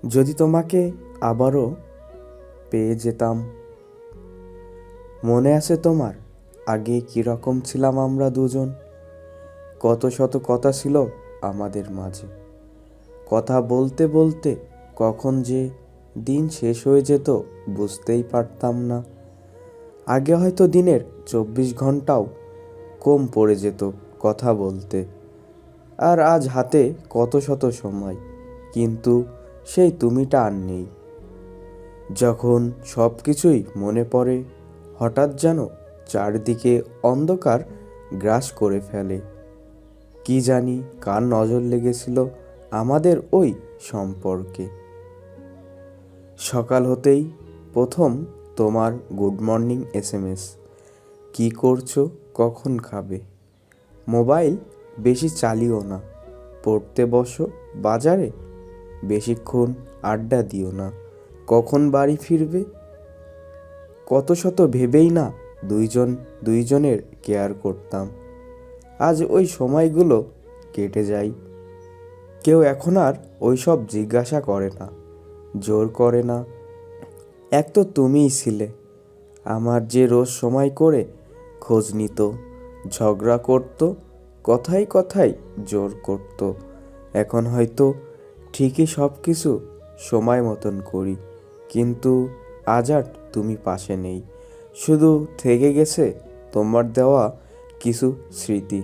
যদি তোমাকে আবারও পেয়ে যেতাম। মনে আছে তোমার আগে কীরকম ছিলাম আমরা দুজন? কত শত কথা ছিল আমাদের মাঝে। কথা বলতে বলতে কখন যে দিন শেষ হয়ে যেত বুঝতেই পারতাম না। আগে হয়তো দিনের 24 ঘন্টাও কম পড়ে যেত কথা বলতে। আর আজ হাতে কত শত সময়, কিন্তু সেই তুমিটা আর নেই। যখন সব কিছুই মনে পড়ে, হঠাৎ যেন চারদিকে অন্ধকার গ্রাস করে ফেলে। কি জানি কার নজর লেগেছিল আমাদের ওই সম্পর্কে। সকাল হতেই প্রথম তোমার গুড মর্নিং SMS। কি করছো, কখন খাবে? মোবাইল বেশি চালিও না, পড়তে বসো বাজারে, বেশিক্ষণ আড্ডা দিও না, কখন বাড়ি ফিরবে? কত শত ভেবেই না দুইজনের কেয়ার করতাম। আজ ওই সময়গুলো কেটে যায়। কেউ এখন আর ওইসব জিজ্ঞাসা করে না, জোর করে না। এক তো তুমিই ছিলে আমার, যে রোজ সময় করে খোঁজ নিত, ঝগড়া করত, কথায় কথায় জোর করত। এখন হয়তো ঠিকই সব কিছু সময় মতন করি, কিন্তু আজ আর তুমি পাশে নেই। শুধু থেকে গেছে তোমার দেওয়া কিছু স্মৃতি।